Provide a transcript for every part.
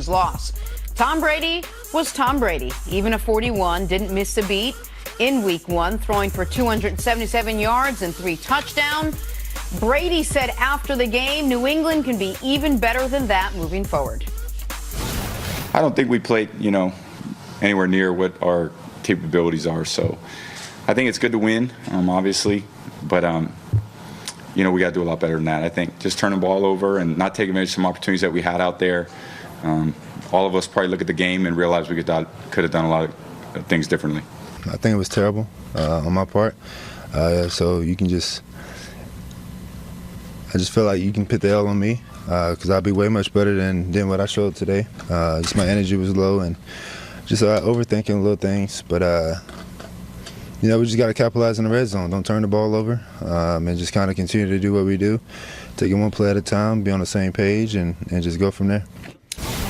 Texans loss. Tom Brady was Tom Brady. Even a 41 didn't miss a beat in week 1, throwing for 277 yards and 3 touchdowns. Brady said after the game, New England can be even better than that moving forward. I don't think we played, anywhere near what our capabilities are. So I think it's good to win, obviously, but we got to do a lot better than that. I think just turn the ball over and not take advantage of some opportunities that we had out there. All of us probably look at the game and realize we could have done a lot of things differently. I think it was terrible on my part. So I just feel like you can put the L on me because I'll be way much better than what I showed today. Just my energy was low and just overthinking little things. But we just got to capitalize in the red zone. Don't turn the ball over and just kind of continue to do what we do. Take it one play at a time, be on the same page, and just go from there.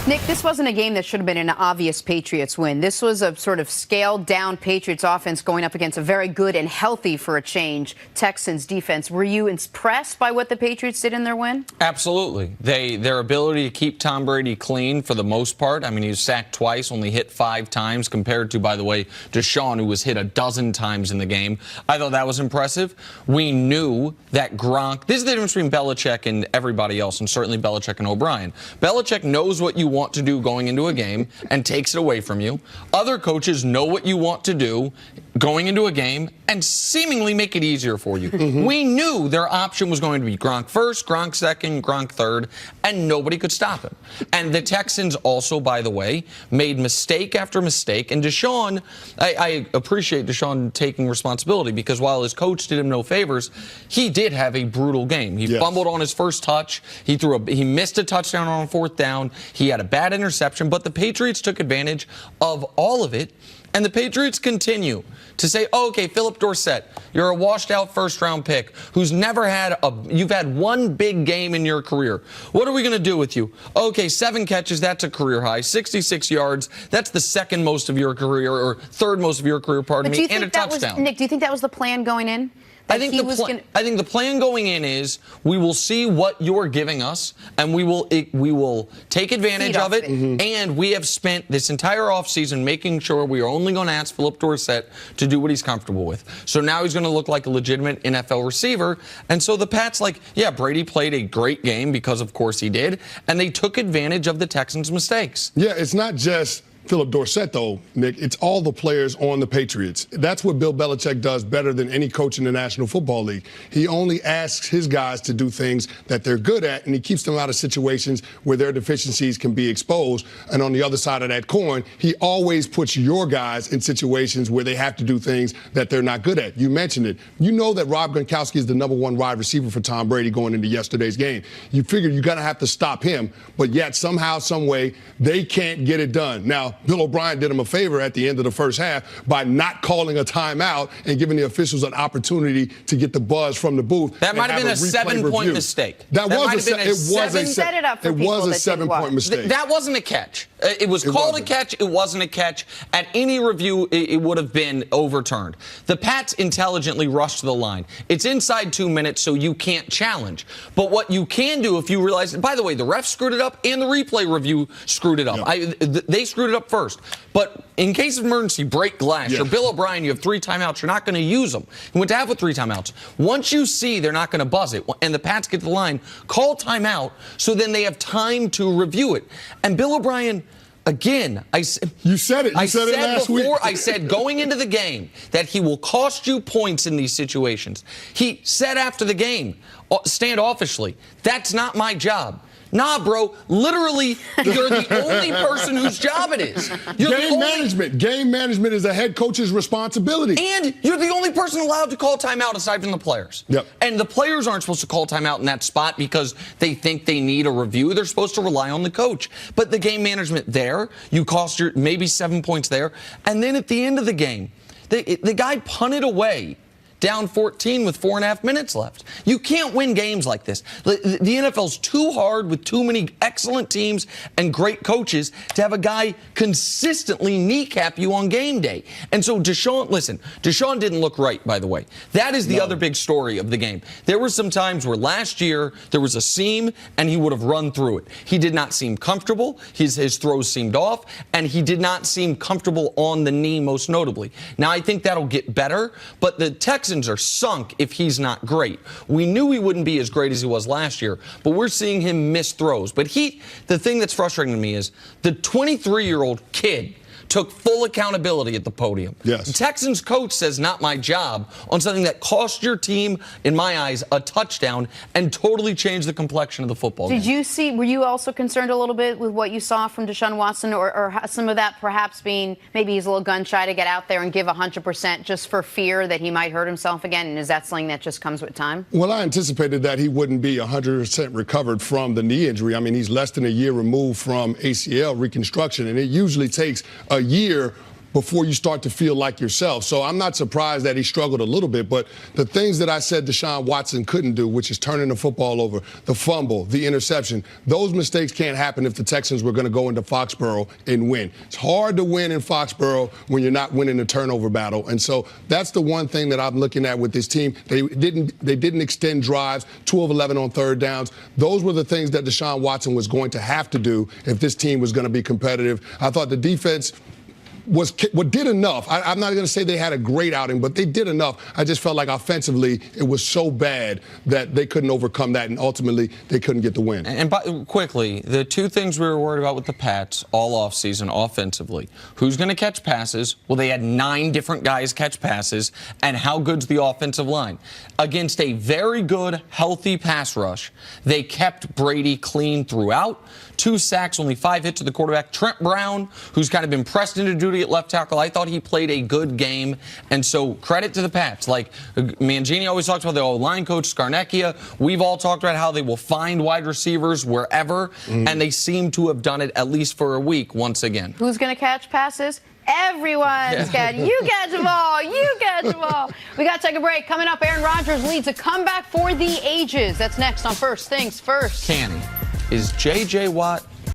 Nick, this wasn't a game that should have been an obvious Patriots win. This was a sort of scaled-down Patriots offense going up against a very good and healthy, for a change, Texans defense. Were you impressed by what the Patriots did in their win? Absolutely. Their ability to keep Tom Brady clean for the most part. I mean, he was sacked twice, only hit 5 times, compared to, by the way, Deshaun, who was hit a dozen times in the game. I thought that was impressive. We knew that Gronk, this is the difference between Belichick and everybody else, and certainly Belichick and O'Brien. Belichick knows what you want to do going into a game and takes it away from you. Other coaches know what you want to do going into a game and seemingly make it easier for you. We knew their option was going to be Gronk first, Gronk second, Gronk third, and nobody could stop him. And the Texans also, by the way, made mistake after mistake. And Deshaun, I appreciate Deshaun taking responsibility, because while his coach did him no favors, he did have a brutal game. He fumbled on his first touch. He missed a touchdown on 4th down. He had a bad interception, but the Patriots took advantage of all of it. And the Patriots continue to say, oh, okay, Philip Dorsett, you're a washed-out first-round pick who's never had you've had one big game in your career. What are we going to do with you? Okay, 7 catches, that's a career high. 66 yards, that's the second most of your career, or third most of your career, pardon me, and a touchdown. Nick, do you think that was the plan going in? I think the plan going in is we will see what you're giving us, and we will take advantage of it. And we have spent this entire offseason making sure we are only going to ask Philip Dorsett to do what he's comfortable with. So now he's going to look like a legitimate NFL receiver. And so the Pats, Brady played a great game, because of course he did, and they took advantage of the Texans' mistakes. Yeah, it's not just Philip Dorsett, though, Nick. It's all the players on the Patriots. That's what Bill Belichick does better than any coach in the National Football League. He only asks his guys to do things that they're good at, and he keeps them out of situations where their deficiencies can be exposed. And on the other side of that coin, he always puts your guys in situations where they have to do things that they're not good at. You mentioned it. You know that Rob Gronkowski is the #1 wide receiver for Tom Brady going into yesterday's game. You figure you're going to have to stop him, but yet somehow, some way, they can't get it done. Now, Bill O'Brien did him a favor at the end of the first half by not calling a timeout and giving the officials an opportunity to get the buzz from the booth. That might have been a 7-point mistake. It was a 7-point mistake. That wasn't a catch. It was called a catch. It wasn't a catch. At any review, it would have been overturned. The Pats intelligently rushed to the line. It's inside 2 minutes, so you can't challenge. But what you can do, if you realize, by the way, the ref screwed it up and the replay review screwed it up. They screwed it up first. But in case of emergency, break glass. You're Bill O'Brien. You have 3 timeouts. You're not going to use them. You went to have with 3 timeouts. Once you see they're not going to buzz it, and the Pats get to the line, call timeout so then they have time to review it. And Bill O'Brien, again, you said it. You said it last week. I said going into the game that he will cost you points in these situations. He said after the game, standoffishly, that's not my job. Nah, bro. Literally, you're the only person whose job it is. Game management is a head coach's responsibility. And you're the only person allowed to call timeout aside from the players. And the players aren't supposed to call timeout in that spot because they think they need a review. They're supposed to rely on the coach. But the game management there, you cost maybe 7 points there. And then at the end of the game, the guy punted away down 14 with 4.5 minutes left. You can't win games like this. The NFL's too hard with too many excellent teams and great coaches to have a guy consistently kneecap you on game day. And so Deshaun didn't look right, by the way. That is the other big story of the game. There were some times where last year there was a seam and he would have run through it. He did not seem comfortable. His throws seemed off, and he did not seem comfortable on the knee, most notably. Now, I think that'll get better, but the Texans are sunk if he's not great. We knew he wouldn't be as great as he was last year, but we're seeing him miss throws. But the thing that's frustrating to me is the 23-year-old kid took full accountability at the podium. Yes. The Texans coach says, not my job, on something that cost your team, in my eyes, a touchdown and totally changed the complexion of the football game. Were you also concerned a little bit with what you saw from Deshaun Watson, or some of that perhaps being maybe he's a little gun shy to get out there and give 100% just for fear that he might hurt himself again? And is that something that just comes with time? Well, I anticipated that he wouldn't be 100% recovered from the knee injury. I mean, he's less than a year removed from ACL reconstruction, and it usually takes a year before you start to feel like yourself. So I'm not surprised that he struggled a little bit, but the things that I said Deshaun Watson couldn't do, which is turning the football over, the fumble, the interception, those mistakes can't happen if the Texans were going to go into Foxborough and win. It's hard to win in Foxborough when you're not winning the turnover battle. And so that's the one thing that I'm looking at with this team. They didn't extend drives, 2 of 11 on third downs. Those were the things that Deshaun Watson was going to have to do if this team was going to be competitive. I thought the defense did enough. I'm not going to say they had a great outing, but they did enough. I just felt like offensively it was so bad that they couldn't overcome that, and ultimately they couldn't get the win. And quickly, the two things we were worried about with the Pats all offseason offensively: who's going to catch passes? Well, they had 9 different guys catch passes, and how good's the offensive line? Against a very good, healthy pass rush, they kept Brady clean throughout. 2 sacks, only 5 hits to the quarterback. Trent Brown, who's kind of been pressed into duty at left tackle, I thought he played a good game. And so credit to the Pats. Like Mangini always talks about the O-line coach, Scarnecchia. We've all talked about how they will find wide receivers wherever, and they seem to have done it at least for a week once again. Who's going to catch passes? Everyone's got you catch them all. You catch them all. We got to take a break. Coming up, Aaron Rodgers leads a comeback for the ages. That's next on First Things First. Canny, is J.J. Watt